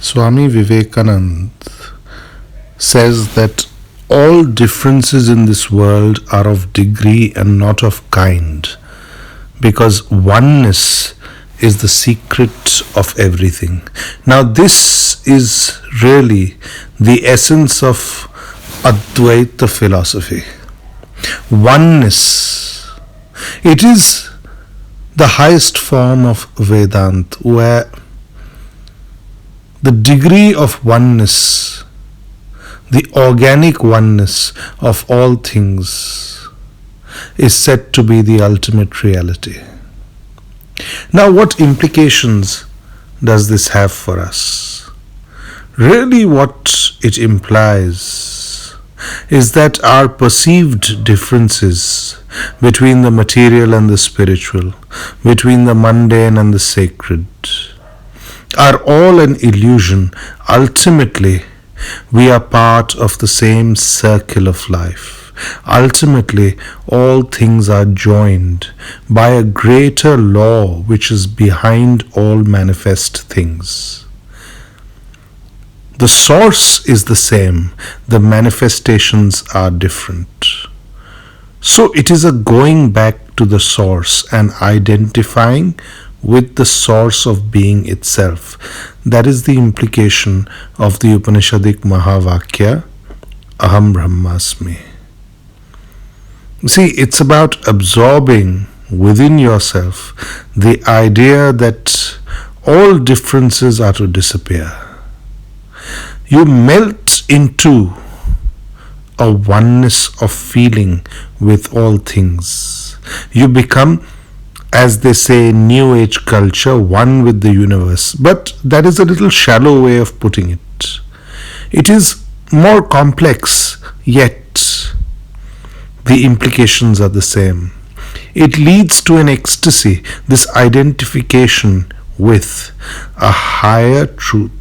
Swami Vivekananda says that all differences in this world are of degree and not of kind, because oneness is the secret of everything. Now, this is really the essence of Advaita philosophy. Oneness. It is the highest form of Vedanta, where the degree of oneness, the organic oneness of all things, is said to be the ultimate reality. Now, what implications does this have for us? Really, what it implies is that our perceived differences between the material and the spiritual, between the mundane and the sacred, are all an illusion. Ultimately, we are part of the same circle of life. Ultimately, all things are joined by a greater law which is behind all manifest things. The source is the same, the manifestations are different. So it is a going back to the source and identifying with the source of being itself. That is the implication of the Upanishadic Mahavakya, Aham Brahmasmi. See, it's about absorbing within yourself the idea that all differences are to disappear. You melt into a oneness of feeling with all things. You become, as they say in New Age culture, one with the universe. But that is a little shallow way of putting it. It is more complex, yet the implications are the same. It leads to an ecstasy, this identification with a higher truth,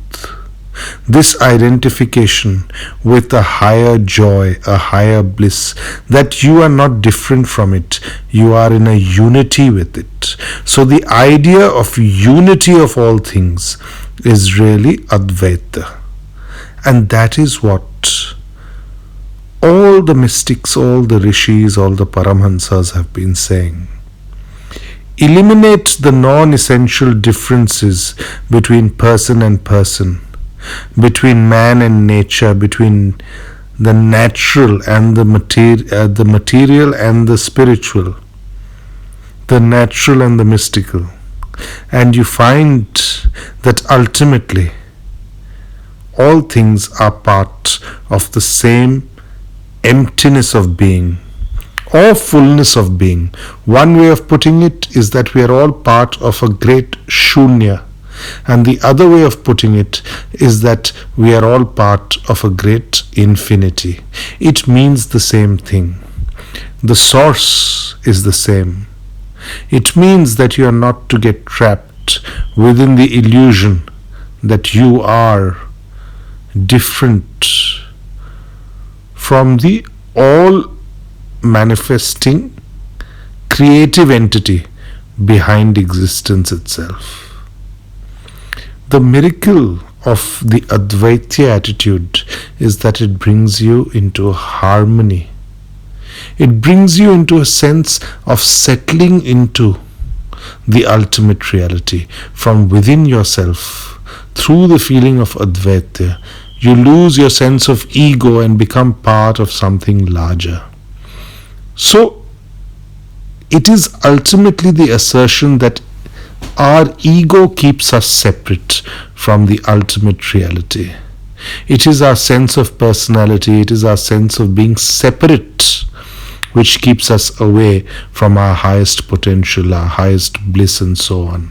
this identification with a higher joy, a higher bliss, that you are not different from it, you are in a unity with it. So the idea of unity of all things is really Advaita. And that is what all the mystics, all the rishis, all the Paramhansas have been saying. Eliminate the non-essential differences between person and person, between man and nature, between the natural and the material and the spiritual, the natural and the mystical. And you find that ultimately all things are part of the same emptiness of being or fullness of being. One way of putting it is that we are all part of a great shunya, and the other way of putting it is that we are all part of a great infinity. It means the same thing. The source is the same. It means that you are not to get trapped within the illusion that you are different from the all manifesting creative entity behind existence itself. The miracle of the Advaita attitude is that it brings you into a harmony. It brings you into a sense of settling into the ultimate reality from within yourself. Through the feeling of Advaita, you lose your sense of ego and become part of something larger. So, it is ultimately the assertion that our ego keeps us separate from the ultimate reality. It is our sense of personality, it is our sense of being separate, which keeps us away from our highest potential, our highest bliss, and so on.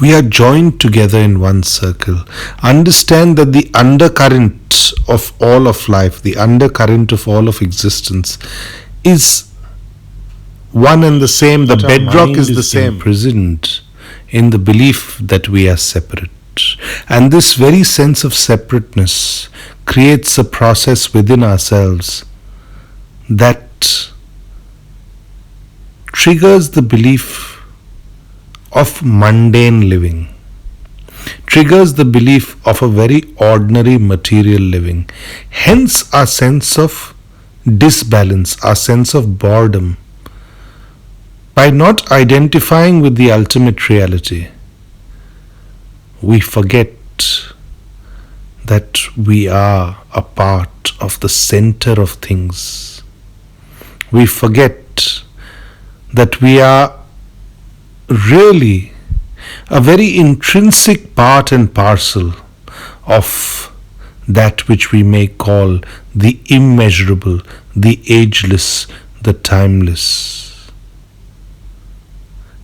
We are joined together in one circle. Understand that the undercurrent of all of life, the undercurrent of all of existence, is one and the same. The bedrock is the same. Imprisoned in the belief that we are separate. And this very sense of separateness creates a process within ourselves that triggers the belief of mundane living. triggers the belief of a very ordinary material living. Hence, our sense of disbalance, our sense of boredom. By not identifying with the ultimate reality, we forget that we are a part of the center of things. We forget that we are really a very intrinsic part and parcel of that which we may call the immeasurable, the ageless, the timeless.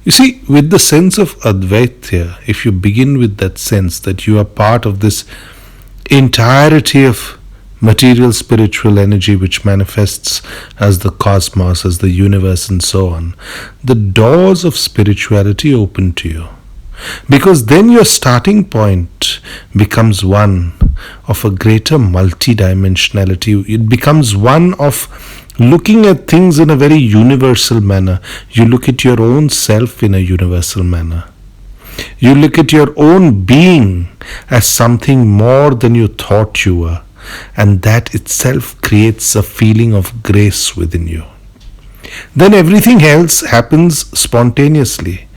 You see, with the sense of Advaita, if you begin with that sense that you are part of this entirety of material spiritual energy which manifests as the cosmos, as the universe and so on, the doors of spirituality open to you. Because then your starting point becomes one of a greater multidimensionality. It becomes one of looking at things in a very universal manner. You look at your own self in a universal manner. You look at your own being as something more than you thought you were. And that itself creates a feeling of grace within you. Then everything else happens spontaneously.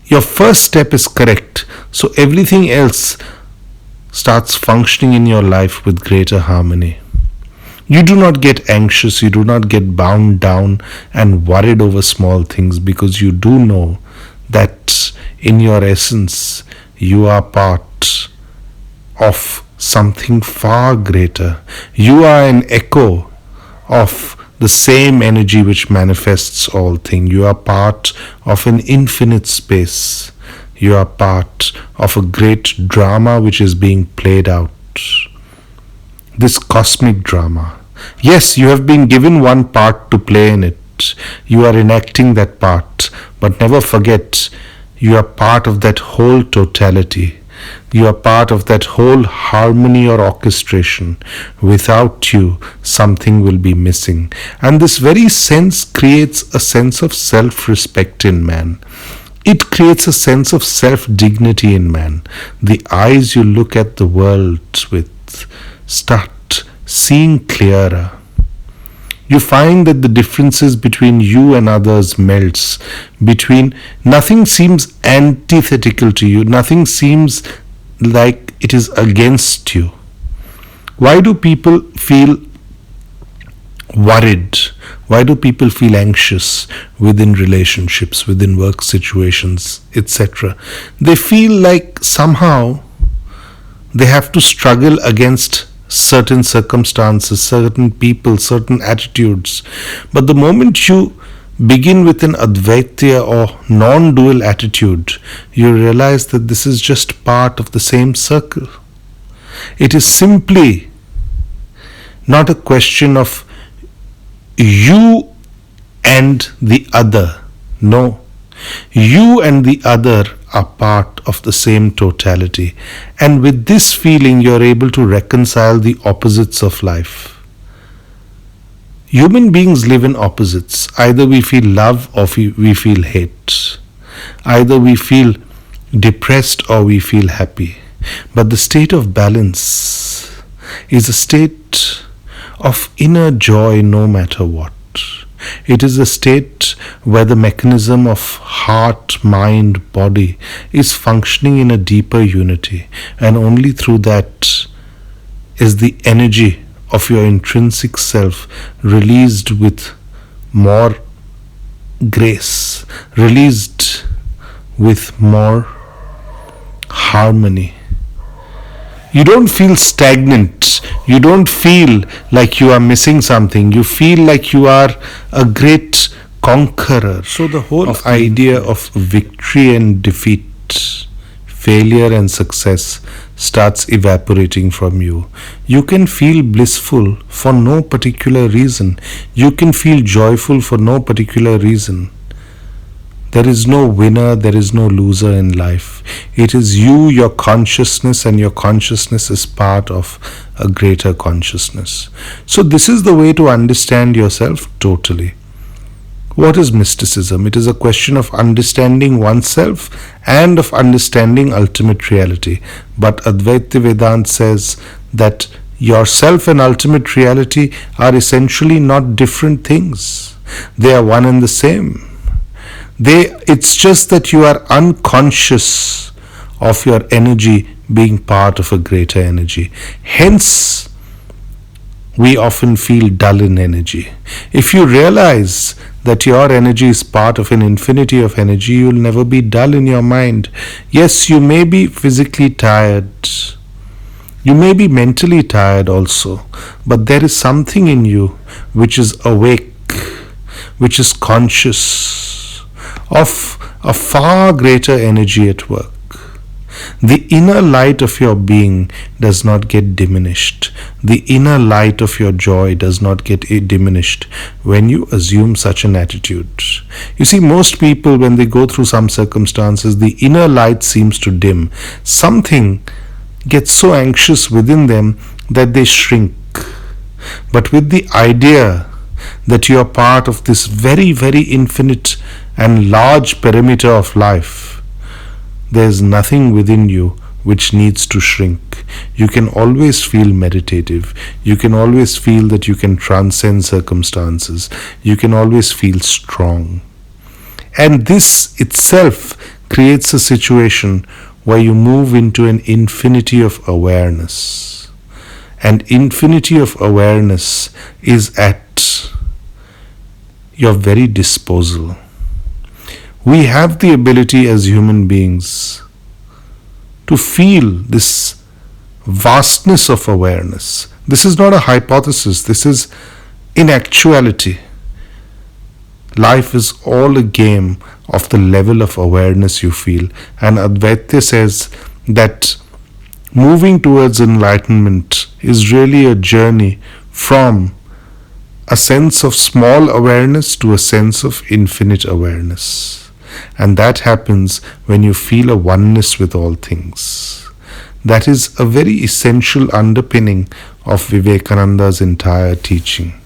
Your first step is correct, so everything else starts functioning in your life with greater harmony. You do not get anxious, you do not get bound down and worried over small things, because you do know that in your essence you are part of something far greater. You are an echo of the same energy which manifests all things. You are part of an infinite space. You are part of a great drama which is being played out. This cosmic drama. Yes, you have been given one part to play in it. You are enacting that part. But never forget, you are part of that whole totality. You are part of that whole harmony or orchestration. Without you, something will be missing. And this very sense creates a sense of self-respect in man. It creates a sense of self-dignity in man. The eyes you look at the world with start seeing clearer. You find that the differences between you and others melts. Nothing seems antithetical to you. Nothing seems like it is against you. Why do people feel worried? Why do people feel anxious within relationships, within work situations, etc.? They feel like somehow they have to struggle against certain circumstances, certain people, certain attitudes. But the moment you begin with an Advaita or non-dual attitude, you realize that this is just part of the same circle. It is simply not a question of you and the other. No. You and the other are part of the same totality. And with this feeling, you're able to reconcile the opposites of life. Human beings live in opposites. Either we feel love or we feel hate. Either we feel depressed or we feel happy. But the state of balance is a state of inner joy no matter what. It is a state where the mechanism of heart, mind, body is functioning in a deeper unity, and only through that is the energy of your intrinsic self released with more grace, released with more harmony. You don't feel stagnant. You don't feel like you are missing something. You feel like you are a great conqueror. So the whole idea of victory and defeat, failure and success starts evaporating from you. You can feel blissful for no particular reason. You can feel joyful for no particular reason. There is no winner, there is no loser in life. It is you, your consciousness, and your consciousness is part of a greater consciousness. So this is the way to understand yourself totally. What is mysticism? It is a question of understanding oneself and of understanding ultimate reality. But Advaita Vedanta says that yourself and ultimate reality are essentially not different things. They are one and the same. It's just that you are unconscious of your energy being part of a greater energy. Hence, we often feel dull in energy. If you realize that your energy is part of an infinity of energy, you will never be dull in your mind. Yes, you may be physically tired. You may be mentally tired also. But there is something in you which is awake, which is conscious of a far greater energy at work. The inner light of your being does not get diminished. The inner light of your joy does not get diminished when you assume such an attitude. You see, most people, when they go through some circumstances, the inner light seems to dim. Something gets so anxious within them that they shrink. But with the idea that you are part of this very, very infinite and large perimeter of life, there is nothing within you which needs to shrink. You can always feel meditative. You can always feel that you can transcend circumstances. You can always feel strong. And this itself creates a situation where you move into an infinity of awareness. And infinity of awareness is at your very disposal. We have the ability as human beings to feel this vastness of awareness. This is not a hypothesis. This is in actuality. Life is all a game of the level of awareness you feel. And Advaita says that moving towards enlightenment is really a journey from a sense of small awareness to a sense of infinite awareness. And that happens when you feel a oneness with all things. That is a very essential underpinning of Vivekananda's entire teaching.